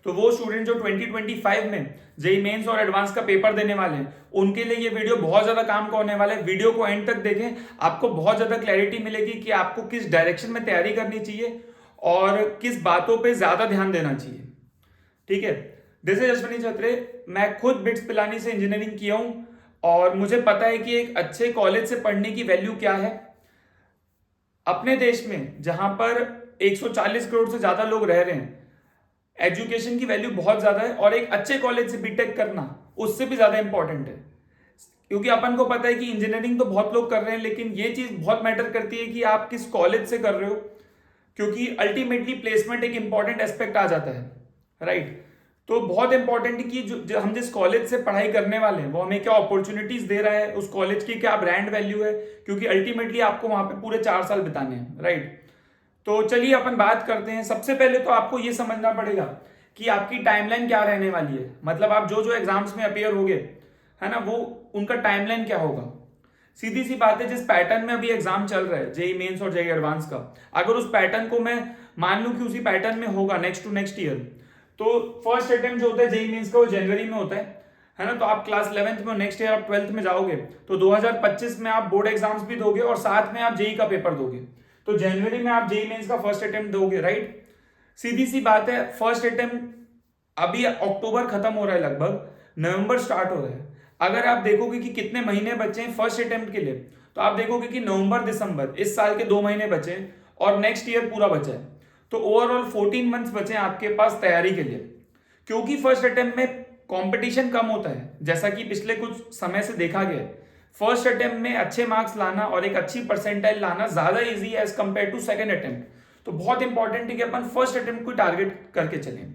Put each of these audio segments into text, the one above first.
तो वो स्टूडेंट जो 2025 में जेई मेंस और एडवांस का पेपर देने वाले हैं, उनके लिए ये वीडियो बहुत ज्यादा काम का होने वाला है। वीडियो को एंड तक देखें, आपको बहुत ज्यादा क्लैरिटी मिलेगी कि आपको किस डायरेक्शन में तैयारी करनी चाहिए और किस बातों पर ज्यादा ध्यान देना चाहिए। ठीक है, दिस इज अश्विनी छत्रे। मैं खुद बिट्स पिलानी से इंजीनियरिंग किया हूं और मुझे पता है कि एक अच्छे कॉलेज से पढ़ने की वैल्यू क्या है। अपने देश में जहां पर 140 करोड़ से ज्यादा लोग रह रहे हैं, एजुकेशन की वैल्यू बहुत ज्यादा है और एक अच्छे कॉलेज से बीटेक करना उससे भी ज्यादा इंपॉर्टेंट है। क्योंकि अपन को पता है कि इंजीनियरिंग तो बहुत लोग कर रहे हैं, लेकिन ये चीज बहुत मैटर करती है कि आप किस कॉलेज से कर रहे हो, क्योंकि अल्टीमेटली प्लेसमेंट एक इंपॉर्टेंट एस्पेक्ट आ जाता है, राइट। तो बहुत इंपॉर्टेंट है कि जो हम जिस कॉलेज से पढ़ाई करने वाले हैं वो हमें क्या अपॉर्चुनिटीज दे रहा है, उस कॉलेज की क्या ब्रांड वैल्यू है, क्योंकि अल्टीमेटली आपको वहां पे पूरे 4 साल बिताने हैं, राइट। तो चलिए अपन बात करते हैं। सबसे पहले तो आपको ये समझना पड़ेगा कि आपकी टाइमलाइन क्या रहने वाली है, मतलब आप जो जो एग्जाम्स में अपियर होगे, है ना, वो उनका टाइमलाइन क्या होगा। सीधी सी बात है, जिस पैटर्न में अभी एग्जाम चल रहा है जेई मेंस और जेई एडवांस का, अगर उस पैटर्न को मैं मान लूं कि उसी पैटर्न में होगा नेक्स्ट टू नेक्स्ट ईयर, तो फर्स्ट अटेम्प्ट जो होता है जेई मेंस का वो जनवरी में होता है ना। तो आप क्लास 11th में, नेक्स्ट ईयर आप 12th में जाओगे, तो 2025 में आप बोर्ड एग्जाम्स भी दोगे और साथ में आप जेई का पेपर दोगे। तो जनवरी में आप जेई मेंस का फर्स्ट अटेम्प्ट दोगे, राइट। सीधी सी बात है, फर्स्ट अटेम्प्ट अभी अक्टूबर खत्म हो रहा है, लगभग नवंबर स्टार्ट हो रहा है। अगर आप देखोगे कि कितने महीने बचे हैं फर्स्ट अटेम्प्ट के लिए, तो आप देखोगे कि नवंबर दिसंबर इस साल के 2 महीने बचे हैं और नेक्स्ट ईयर पूरा बचा है। तो ओवरऑल 14 मंथ्स बचे हैं आपके पास तैयारी के लिए। क्योंकि फर्स्ट अटेम्प्ट में कंपटीशन कम होता है, जैसा कि पिछले कुछ समय से देखा गया है, फर्स्ट अटेम्प्ट में अच्छे मार्क्स लाना और एक अच्छी परसेंटाइल लाना ज्यादा इजी है as compare to second attempt. तो बहुत इंपॉर्टेंट है कि अपन फर्स्ट अटेम्प्ट को टारगेट करके चलें।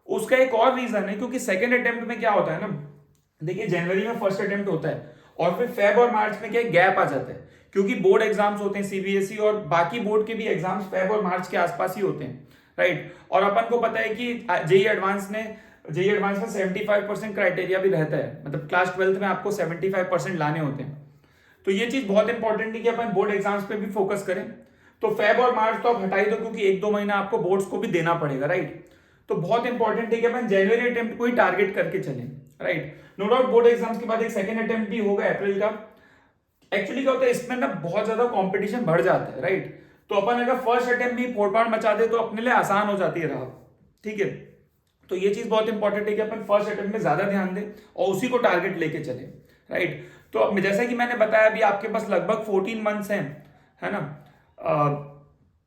उसका एक और रीजन है, क्योंकि सेकंड अटेम्प्ट में क्या होता है ना, देखिए जनवरी में फर्स्ट अटेम्प्ट होता है और फिर फेब और मार्च में क्या गैप आ जाता है, क्योंकि बोर्ड एग्जाम्स होते हैं सीबीएसई और बाकी बोर्ड के भी एग्जाम्स फेब और मार्च के आसपास ही होते हैं, राइट। और अपन को पता है कि जेई एडवांस में 75% क्राइटेरिया भी रहता है, मतलब क्लास 12th में आपको 75% लाने होते हैं। तो ये चीज बहुत इंपॉर्टेंट है कि अपन बोर्ड एग्जाम्स पे भी फोकस करें। तो फेब और मार्च तो आप हटा ही दो, क्योंकि 1-2 महीना आपको बोर्ड्स को भी देना पड़ेगा, राइट। तो बहुत इंपॉर्टेंट है कि अपन जनवरी अटेम्प्ट को ही टारगेट करके चलें, right. No doubt board exams के बाद एक सेकंड अटेम्प्ट भी होगा अप्रैल का। एक्चुअली क्या होता है, इसमें ना बहुत ज्यादा कंपटीशन बढ़ जाता है, राइट। तो अपन अगर फर्स्ट अटेम्प्ट में फोड़फाड़ मचा दे तो अपने लिए आसान हो जाती है राह, ठीक है। तो ये चीज बहुत इंपॉर्टेंट है कि अपन फर्स्ट अटेम्प्ट में ज्यादा ध्यान दें और उसी को टारगेट लेके चले, राइट। तो अब जैसा कि मैंने बताया, अभी आपके पास लगभग 14 मंथ्स हैं, है ना,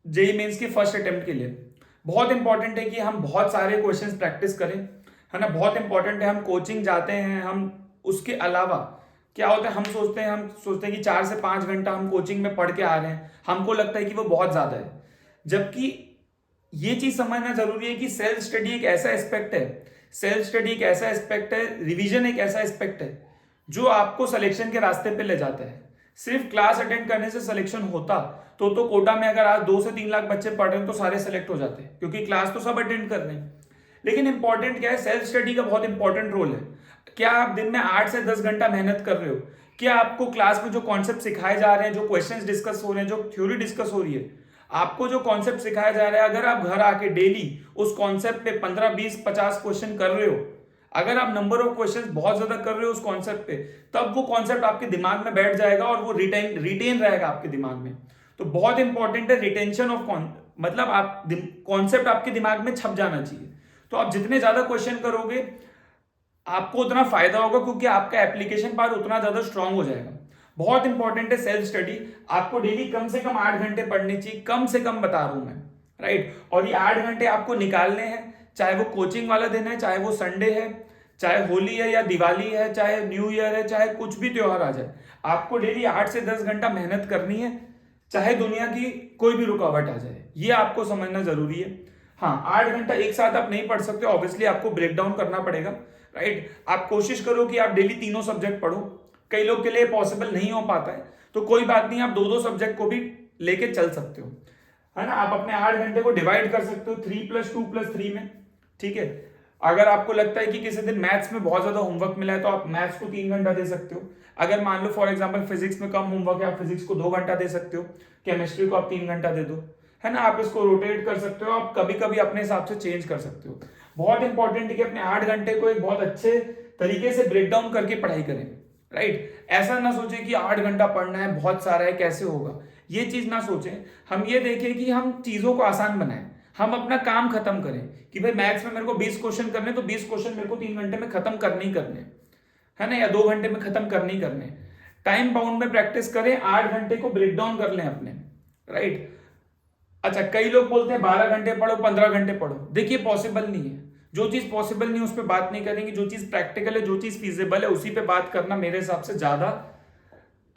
जेई मेंस के फर्स्ट अटेम्प्ट के लिए। बहुत इंपॉर्टेंट है कि हम बहुत सारे क्वेश्चंस प्रैक्टिस करें, है ना। बहुत इंपॉर्टेंट है हम कोचिंग जाते हैं, हम उसके अलावा क्या होता है, हम सोचते हैं कि 4 से 5 घंटा हम कोचिंग में पढ़ के आ रहे हैं, हमको लगता है कि वो बहुत ज्यादा है। जबकि ये चीज समझना जरूरी है कि सेल्फ स्टडी एक ऐसा एस्पेक्ट है, सेल्फ स्टडी एक ऐसा एस्पेक्ट है, रिवीजन एक ऐसा एस्पेक्ट है जो आपको सिलेक्शन के रास्ते पे ले जाता है। सिर्फ क्लास अटेंड करने से सिलेक्शन होता तो कोटा में अगर आज 2 से 3 लाख बच्चे पढ़ रहे हैं तो सारे सेलेक्ट हो जाते हैं, क्योंकि क्लास तो सब अटेंड कर रहे हैं। लेकिन इंपॉर्टेंट क्या है, सेल्फ स्टडी का बहुत इंपॉर्टेंट रोल है। क्या आप दिन में 8 से 10 घंटा मेहनत कर रहे हो? क्या आपको क्लास में जो कॉन्सेप्ट सिखाए जा रहे हैं, जो क्वेश्चंस डिस्कस हो रहे हैं, जो थ्योरी डिस्कस हो रही है, आपको जो कॉन्सेप्ट सिखाया जा रहा है, अगर आप घर आके डेली उस कॉन्सेप्ट पे 15, 20, 50 क्वेश्चन कर रहे हो, अगर आप नंबर ऑफ क्वेश्चंस बहुत ज्यादा कर रहे हो उस कॉन्सेप्ट पे, तब वो कॉन्सेप्ट आपके दिमाग में बैठ जाएगा और वो रिटेन रहेगा आपके दिमाग में। तो बहुत इंपॉर्टेंट है रिटेंशन ऑफ मतलब आप कॉन्सेप्ट आपके दिमाग में छप जाना चाहिए। तो आप जितने ज्यादा क्वेश्चन करोगे आपको उतना फायदा होगा, क्योंकि आपका एप्लीकेशन पार्ट उतना ज्यादा स्ट्रांग हो जाएगा। बहुत इंपॉर्टेंट है सेल्फ स्टडी। आपको डेली कम से कम 8 घंटे पढ़ने चाहिए, कम से कम बता रहा हूं मैं, राइट। और ये 8 घंटे आपको निकालने हैं, चाहे वो कोचिंग वाला दिन है, चाहे वो संडे है, चाहे होली है या दिवाली है, चाहे न्यू ईयर है, चाहे कुछ भी त्योहार आ जाए, आपको डेली 8 से 10 घंटा मेहनत करनी है, चाहे दुनिया की कोई भी रुकावट आ जाए। ये आपको समझना जरूरी है। हाँ, 8 घंटा एक साथ आप नहीं पढ़ सकते, ऑब्वियसली आपको ब्रेक डाउन करना पड़ेगा, राइट। आप कोशिश करो कि आप डेली तीनों सब्जेक्ट पढ़ो। कई लोग के लिए पॉसिबल नहीं हो पाता है, तो कोई बात नहीं, आप 2-2 सब्जेक्ट को भी लेके चल सकते हो, है ना। आप अपने 8 घंटे को डिवाइड कर सकते हो 3+2+3 में, ठीक है। अगर आपको लगता है कि किसी दिन मैथ्स में बहुत ज्यादा होमवर्क मिला है तो आप मैथ्स को 3 घंटा दे सकते हो। अगर मान लो फॉर एग्जांपल फिजिक्स में कम होमवर्क है, आप फिजिक्स को 2 घंटा दे सकते हो, केमिस्ट्री को आप 3 घंटा दे दो, है ना। आप इसको रोटेट कर सकते हो, आप कभी कभी अपने हिसाब से चेंज कर सकते हो। बहुत इंपॉर्टेंट है कि अपने 8 घंटे को एक बहुत अच्छे तरीके से ब्रेक डाउन करके पढ़ाई करें, राइट। ऐसा ना सोचे कि 8 घंटा पढ़ना है, बहुत सारा है, कैसे होगा, ये चीज ना सोचें। हम ये देखें कि हम चीजों को आसान बनाएं, हम अपना काम खत्म करें कि भाई मैथ्स में मेरे को 20 क्वेश्चन करने, तो 20 क्वेश्चन मेरे को 3 घंटे में खत्म करने ही करने, है ना, या 2 घंटे में खत्म करने ही करने। टाइम बाउंड में प्रैक्टिस करें, 8 घंटे को ब्रेक डाउन कर लें अपने, राइट। अच्छा, कई लोग बोलते हैं 12 घंटे पढ़ो, 15 घंटे पढ़ो। देखिए पॉसिबल नहीं है। जो चीज पॉसिबल नहीं है उस पर बात नहीं करेंगे, जो चीज प्रैक्टिकल है, जो चीज फिजिबल है, उसी पे बात करना मेरे हिसाब से ज्यादा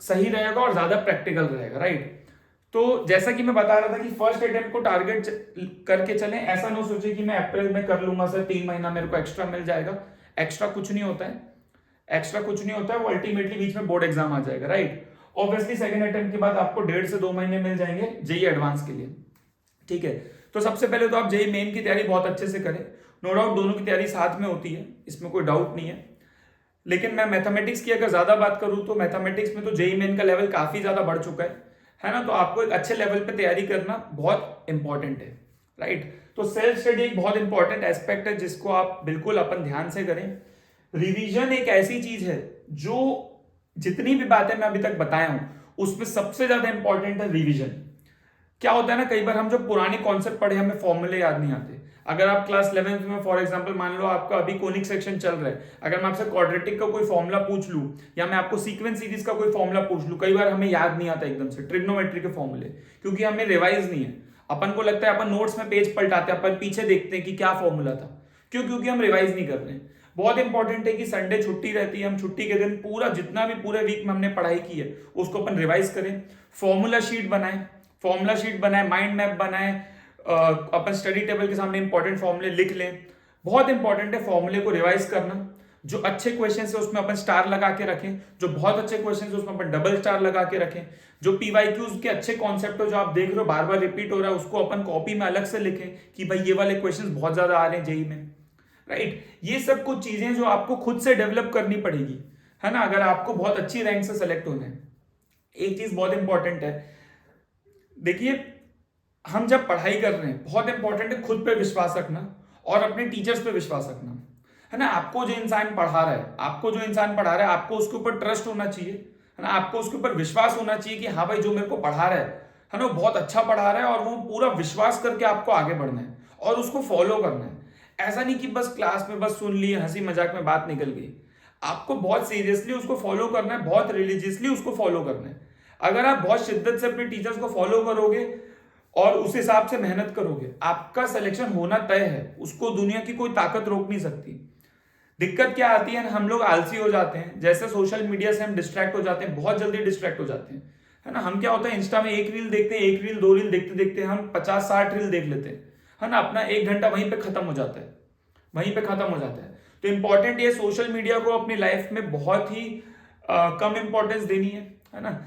सही रहेगा और ज्यादा प्रैक्टिकल रहेगा, राइट। तो जैसा कि मैं बता रहा था कि फर्स्ट अटेम्प्ट को टारगेट करके चलें। ऐसा ना सोचे कि मैं अप्रैल में कर लूंगा सर, 3 महीना मेरे को एक्स्ट्रा मिल जाएगा। एक्स्ट्रा कुछ नहीं होता है, एक्स्ट्रा कुछ नहीं होता है, वो अल्टीमेटली बीच में बोर्ड एग्जाम आ जाएगा, राइट। ऑब्वियसली सेकंड अटेम्प्ट के बाद आपको 1.5 से 2 महीने मिल जाएंगे जेई एडवांस के लिए, ठीक है। तो सबसे पहले तो आप जेई मेन की तैयारी बहुत अच्छे से करें। नो डाउट दोनों की तैयारी साथ में होती है, इसमें कोई डाउट नहीं है। लेकिन मैं मैथमेटिक्स की अगर ज्यादा बात करूं तो मैथमेटिक्स में तो जेई मेन का लेवल काफी ज्यादा बढ़ चुका है ना। तो आपको एक अच्छे लेवल पे तैयारी करना बहुत इंपॉर्टेंट है, राइट। तो सेल्फ स्टडी एक बहुत इंपॉर्टेंट एस्पेक्ट है जिसको आप बिल्कुल अपन ध्यान से करें। रिवीजन एक ऐसी चीज है जो जितनी भी बातें मैं अभी तक बताया हूं उसमें सबसे ज्यादा इंपॉर्टेंट है रिवीजन। क्या होता है ना, कई बार हम जो पुराने कॉन्सेप्ट पढ़े हमें फॉर्मूले याद नहीं आते। अगर आप क्लास 11th में फॉर एग्जांपल मान लो आपका अभी कोनिक सेक्शन चल रहा है, अगर मैं आपसे क्वाड्रेटिक का कोई फॉर्मूला पूछ लूं या मैं आपको सीक्वेंस सीरीज का कोई फॉर्मूला पूछ लूं, कई बार हमें याद नहीं आता एकदम से ट्रिग्नोमेट्री के फॉर्मूले, क्योंकि हमें रिवाइज नहीं है। अपन को लगता है अपन नोट्स में पेज पलटाते हैं, अपन पीछे देखते हैं कि क्या फॉर्मूला था, क्यों? क्योंकि हम रिवाइज नहीं कर रहे हैं। बहुत इंपॉर्टेंट है कि संडे छुट्टी रहती है, हम छुट्टी के दिन पूरा जितना भी पूरे वीक में हमने पढ़ाई की है उसको अपन रिवाइज करें। फॉर्मूला शीट बनाए, माइंड मैप बनाए, अपन स्टडी टेबल के सामने इंपॉर्टेंट फॉर्मूले लिख लें। बहुत इंपॉर्टेंट है फॉर्मूले को रिवाइज करना। जो अच्छे क्वेश्चन है उसमें अपन स्टार लगा के रखें, जो बहुत अच्छे क्वेश्चन है उसमें अपन डबल स्टार लगा के रखें। जो पीवाईक्यूज के अच्छे कॉन्सेप्ट हो जो आप देख रहे हो बार बार रिपीट हो रहा है, उसको अपन कॉपी में अलग से लिखें कि भाई ये वाले क्वेश्चन बहुत ज्यादा आ रहे हैं जेई में, राइट। ये सब कुछ चीजें जो आपको खुद से डेवलप करनी पड़ेगी, है ना, अगर आपको बहुत अच्छी रैंक से सेलेक्ट होना है। एक चीज बहुत इंपॉर्टेंट है, देखिए हम जब पढ़ाई कर रहे हैं बहुत इंपॉर्टेंट है खुद पे विश्वास रखना और अपने टीचर्स पे विश्वास रखना, है ना। आपको जो इंसान पढ़ा रहा है आपको उसके ऊपर ट्रस्ट होना चाहिए, है ना। आपको उसके ऊपर विश्वास होना चाहिए कि हाँ भाई जो मेरे को पढ़ा रहा है ना, वो बहुत अच्छा पढ़ा रहा है, और वो पूरा विश्वास करके आपको आगे बढ़ना है और उसको फॉलो करना है। ऐसा नहीं कि बस क्लास में बस सुन लिए, हंसी मजाक में बात निकल गई। आपको बहुत सीरियसली उसको फॉलो करना है, बहुत रिलीजियसली उसको फॉलो करना है। अगर आप बहुत शिद्दत से अपने टीचर्स को फॉलो करोगे और उस हिसाब से मेहनत करोगे, आपका सिलेक्शन होना तय है। उसको दुनिया की कोई ताकत रोक नहीं सकती। दिक्कत क्या आती है, हम लोग आलसी हो जाते हैं, जैसे सोशल मीडिया से हम डिस्ट्रैक्ट हो जाते हैं, बहुत जल्दी डिस्ट्रैक्ट हो जाते हैं, है ना। हम क्या होता है, इंस्टा में एक रील देखते हैं, एक रील 2 रील देखते देखते हम 50-60 रील देख लेते हैं, है ना। अपना 1 घंटा वहीं पे खत्म हो जाता है, तो इंपॉर्टेंट ये सोशल मीडिया को अपनी लाइफ में बहुत ही कम इंपॉर्टेंस देनी है ना।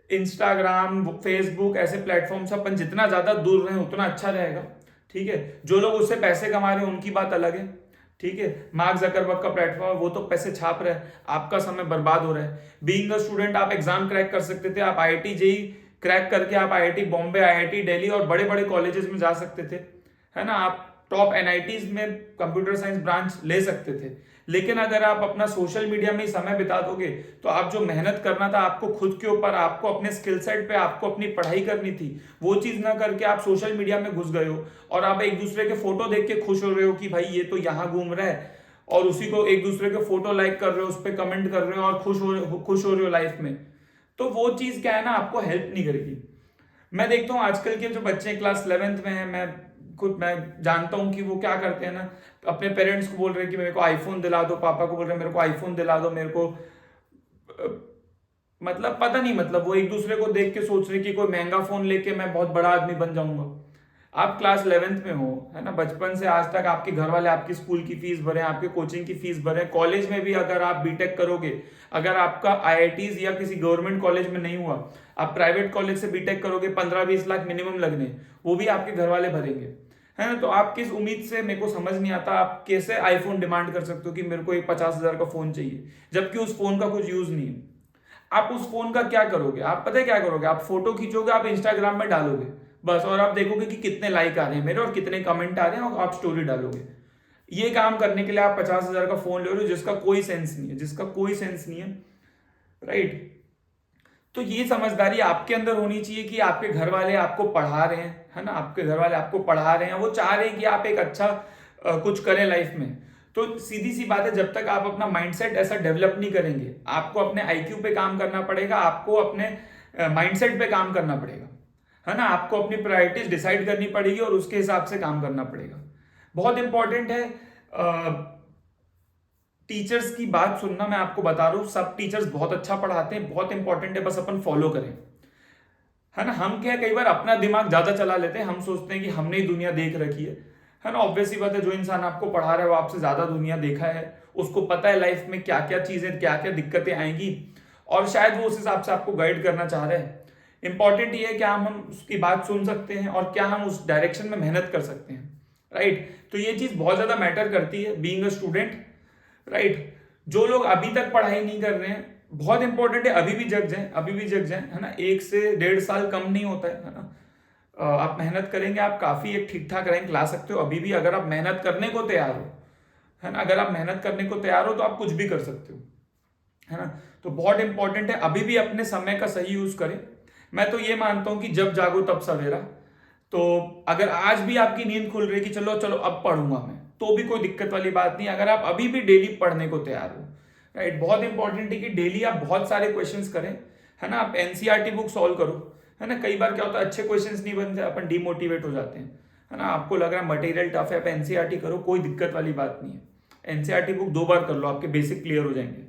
इंस्टाग्राम, फेसबुक ऐसे प्लेटफॉर्म से अपन जितना ज्यादा दूर रहे उतना अच्छा रहेगा, ठीक है। जो लोग उससे पैसे कमा रहे हैं उनकी बात अलग है, ठीक है। मार्क जकरबर्ग का प्लेटफॉर्म, वो तो पैसे छाप रहे हैं, आपका समय बर्बाद हो रहा है। बीइंग अ स्टूडेंट आप एग्जाम क्रैक कर सकते थे, आप आईआईटी जेई क्रैक करके आप आईआईटी बॉम्बे, आईआईटी दिल्ली और बड़े बड़े कॉलेजेस में जा सकते थे, है ना। आप टॉप एनआईटीज में कंप्यूटर साइंस ब्रांच ले सकते थे। लेकिन अगर आप अपना सोशल मीडिया में ही समय बिता दोगे तो आप जो मेहनत करना था आपको खुद के ऊपर, आपको अपने स्किल सेट पे, आपको अपनी पढ़ाई करनी थी, वो चीज ना करके आप सोशल मीडिया में घुस गए हो और आप एक दूसरे के फोटो देख के खुश हो रहे हो कि भाई ये तो यहाँ घूम रहा है, और उसी को एक दूसरे के फोटो लाइक कर रहे हो, उस पर कमेंट कर रहे हो और खुश हो रहे हो लाइफ में। तो वो चीज क्या है ना, आपको हेल्प नहीं करेगी। मैं देखता हूँ आजकल के जो बच्चे क्लास 11th में है, मैं जानता हूं कि वो क्या करते हैं ना, अपने पेरेंट्स को बोल रहे हैं कि मेरे को आईफोन दिला दो, पापा को बोल रहे हैं मेरे को आईफोन दिला दो, मेरे को मतलब पता नहीं, मतलब वो एक दूसरे को देख के सोच रहे कि कोई महंगा फोन लेके मैं बहुत बड़ा आदमी बन जाऊंगा। आप क्लास 11th में हो, है ना, बचपन से आज तक आपके घर वाले आपकी स्कूल की फीस भरे, आपके कोचिंग की फीस भरे, कॉलेज में भी अगर आप बीटेक करोगे, अगर आपका आईआईटीज या किसी गवर्नमेंट कॉलेज में नहीं हुआ, आप प्राइवेट कॉलेज से बीटेक करोगे, 15-20 लाख मिनिमम लगने, वो भी आपके घर वाले भरेंगे, है ना। तो आप किस उम्मीद से, मेरे को समझ नहीं आता, आप कैसे आईफोन डिमांड कर सकते हो कि मेरे को एक 50,000 का फोन चाहिए, जबकि उस फोन का कुछ यूज नहीं है। आप उस फोन का क्या करोगे, आप पता है क्या करोगे, आप फोटो खींचोगे, आप इंस्टाग्राम में डालोगे बस, और आप देखोगे कि कितने लाइक आ रहे हैं मेरे और कितने कमेंट आ रहे हैं, और आप स्टोरी डालोगे। ये काम करने के लिए आप 50,000 का फोन ले रहे हो जिसका कोई सेंस नहीं है, जिसका कोई सेंस नहीं है, राइट। तो ये समझदारी आपके अंदर होनी चाहिए कि आपके घर वाले आपको पढ़ा रहे हैं, है ना, आपके घर वाले आपको पढ़ा रहे हैं, वो चाह रहे हैं कि आप एक अच्छा कुछ करें लाइफ में। तो सीधी सी बात है, जब तक आप अपना माइंडसेट ऐसा डेवलप नहीं करेंगे, आपको अपने आईक्यू पे काम करना पड़ेगा, आपको अपने माइंडसेट पे काम करना पड़ेगा, है ना, आपको अपनी प्रायोरिटीज डिसाइड करनी पड़ेगी और उसके हिसाब से काम करना पड़ेगा। बहुत इंपॉर्टेंट है टीचर्स की बात सुनना। मैं आपको बता रहा हूं, सब टीचर्स बहुत अच्छा पढ़ाते हैं, बहुत इंपॉर्टेंट है, बस अपन फॉलो करें, है ना। हम क्या कई बार अपना दिमाग ज्यादा चला लेते हैं, हम सोचते हैं कि हमने ही दुनिया देख रखी है ना। ऑब्वियसली बात है, जो इंसान आपको पढ़ा रहा है वो आपसे ज्यादा दुनिया देखा है, उसको पता है लाइफ में क्या क्या चीजें, क्या क्या दिक्कतें आएंगी, और शायद वो उस हिसाब से आपको गाइड करना चाह रहे हैं। इंपॉर्टेंट ये है क्या हम उसकी बात सुन सकते हैं और क्या हम उस डायरेक्शन में मेहनत कर सकते हैं, राइट। तो ये चीज बहुत ज्यादा मैटर करती है बीइंग अ स्टूडेंट, राइट। जो लोग अभी तक पढ़ाई नहीं कर रहे हैं, बहुत इंपॉर्टेंट है, अभी भी जग जाएं, अभी भी जग जाएं, है ना। 1 से 1.5 साल कम नहीं होता है ना। आप मेहनत करेंगे, आप काफी एक ठीक ठाक रैंक ला सकते हो अभी भी, अगर आप मेहनत करने को तैयार हो, है ना। अगर आप मेहनत करने को तैयार हो तो आप कुछ भी कर सकते हो, है ना। तो बहुत इंपॉर्टेंट है अभी भी अपने समय का सही यूज करें। मैं तो ये मानता हूं कि जब जागो तब सवेरा। तो अगर आज भी आपकी नींद खुल रही है कि चलो चलो अब पढ़ूंगा मैं, तो भी कोई दिक्कत वाली बात नहीं, अगर आप अभी भी डेली पढ़ने को तैयार हो, राइट। बहुत इंपॉर्टेंट है कि डेली आप बहुत सारे क्वेश्चंस करें, है ना। आप एनसीईआरटी बुक सॉल्व करो, है ना। कई बार क्या होता है, अच्छे क्वेश्चंस नहीं बनते, अपन डिमोटिवेट हो जाते हैं, है ना। आपको लग रहा है मटेरियल टफ है, आप एनसीईआरटी करो, कोई दिक्कत वाली बात नहीं है। एनसीईआरटी बुक 2 बार कर लो, आपके बेसिक क्लियर हो जाएंगे,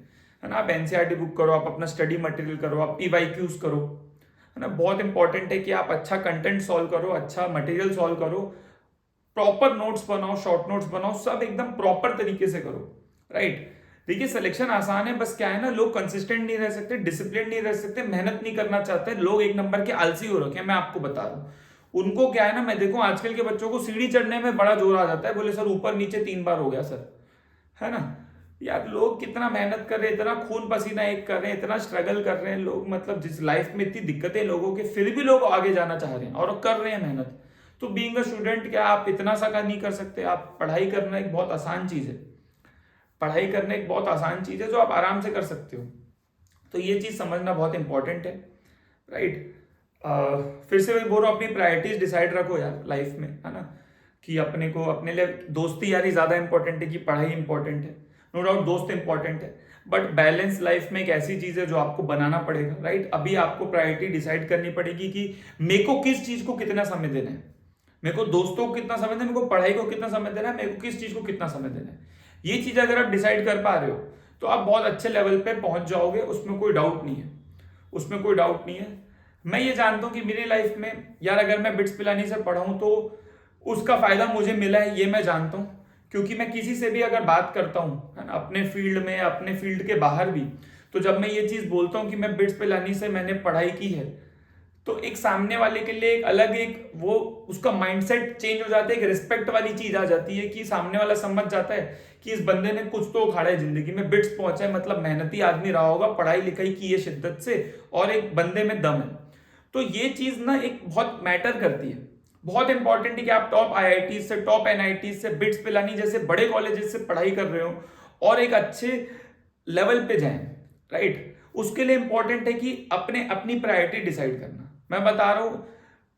है ना। आप एनसीईआरटी बुक करो, आप अपना स्टडी मटेरियल करो, आप पीवाईक्यूज करो, है ना। बहुत इंपॉर्टेंट है कि आप अच्छा कंटेंट सॉल्व करो, अच्छा मटेरियल सॉल्व करो, प्रॉपर नोट्स बनाओ, शॉर्ट नोट्स बनाओ, सब एकदम प्रॉपर तरीके से करो, राइट। देखिए सिलेक्शन आसान है, बस क्या है ना, लोग कंसिस्टेंट नहीं रह सकते, डिसिप्लिन नहीं रह सकते, मेहनत नहीं करना चाहते, लोग एक नंबर के आलसी हो रखे हैं। मैं आपको बता रहा हूं, उनको क्या है ना, मैं देखूं आजकल के बच्चों को सीढ़ी चढ़ने में बड़ा जोर आ जाता है, बोले सर ऊपर नीचे 3 बार हो गया सर, है ना। यार लोग कितना मेहनत कर रहे हैं, इतना खून पसीना एक कर रहे हैं, इतना स्ट्रगल कर रहे हैं लोग, मतलब जिस लाइफ में इतनी दिक्कतें लोगों के, फिर भी लोग आगे जाना चाह रहे हैं और कर रहे हैं मेहनत। तो बीइंग अ स्टूडेंट क्या आप इतना सा का नहीं कर सकते? आप पढ़ाई करना एक बहुत आसान चीज है, पढ़ाई करना एक बहुत आसान चीज है जो आप आराम से कर सकते हो। तो ये चीज समझना बहुत इंपॉर्टेंट है, राइट। फिर से वही बोल रहा हूं, अपनी प्रायोरिटीज डिसाइड रखो यार लाइफ में, है ना, कि अपने को अपने लिए दोस्ती यारी ज्यादा इंपॉर्टेंट है कि पढ़ाई इंपॉर्टेंट है। नो डाउट दोस्त इंपॉर्टेंट है, बट बैलेंस लाइफ में एक ऐसी चीज है जो आपको बनाना पड़ेगा, राइट। अभी आपको प्रायोरिटी डिसाइड करनी पड़ेगी कि मेरे को किस चीज को कितना समय देना है, मेरे को दोस्तों को कितना समय देना है, मेरे को पढ़ाई को कितना समय देना है, मेरे को किस चीज को कितना समय देना है। ये चीज अगर आप डिसाइड कर पा रहे हो तो आप बहुत अच्छे लेवल पे पहुंच जाओगे, उसमें कोई डाउट नहीं है, उसमें कोई डाउट नहीं है। मैं ये जानता हूं कि मेरी लाइफ में यार अगर मैं बिट्स पिलानी से पढ़ा हूं तो उसका फायदा मुझे मिला है, ये मैं जानता हूं, क्योंकि मैं किसी से भी अगर बात करता हूं, है ना, अपने फील्ड में, अपने फील्ड के बाहर भी, तो जब मैं ये चीज बोलता हूं कि मैं बिट्स पिलानी से मैंने पढ़ाई की है, तो एक सामने वाले के लिए एक अलग एक वो उसका माइंडसेट चेंज हो जाता है, एक रिस्पेक्ट वाली चीज आ जाती है कि सामने वाला समझ जाता है कि इस बंदे ने कुछ तो उखाड़ा है जिंदगी में, बिट्स पहुंचा है, मतलब मेहनती आदमी रहा होगा, पढ़ाई लिखाई की है शिद्दत से, और एक बंदे में दम है। तो ये चीज ना एक बहुत मैटर करती है, बहुत इंपॉर्टेंट है कि आप टॉप आईआईटी से, टॉप एनआईटी से, बिट्स पिलानी जैसे बड़े कॉलेजेस से पढ़ाई कर रहे हो और एक अच्छे लेवल पे जाएं, राइट। उसके लिए इंपॉर्टेंट है कि अपने अपनी प्रायोरिटी डिसाइड करना। मैं बता रहा हूं,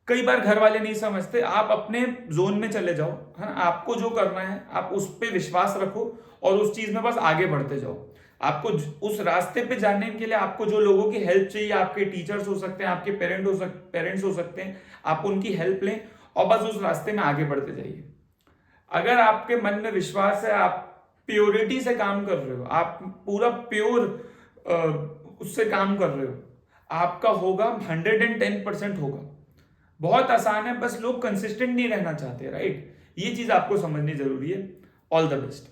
कई बार घर वाले नहीं समझते, आप अपने जोन में चले जाओ, है ना, आपको जो करना है आप उस पर विश्वास रखो और उस चीज में बस आगे बढ़ते जाओ। आपको उस रास्ते पे जाने के लिए आपको जो लोगों की हेल्प चाहिए, आपके टीचर्स हो सकते हैं, आपके पेरेंट्स हो सकते हैं, आप उनकी हेल्प लें और बस उस रास्ते में आगे बढ़ते जाइए। अगर आपके मन में विश्वास है, आप प्योरिटी से काम कर रहे हो, आप पूरा प्योर उससे काम कर रहे हो, आपका होगा 110% होगा। बहुत आसान है, बस लोग कंसिस्टेंट नहीं रहना चाहते, राइट। ये चीज आपको समझनी जरूरी है। All the best.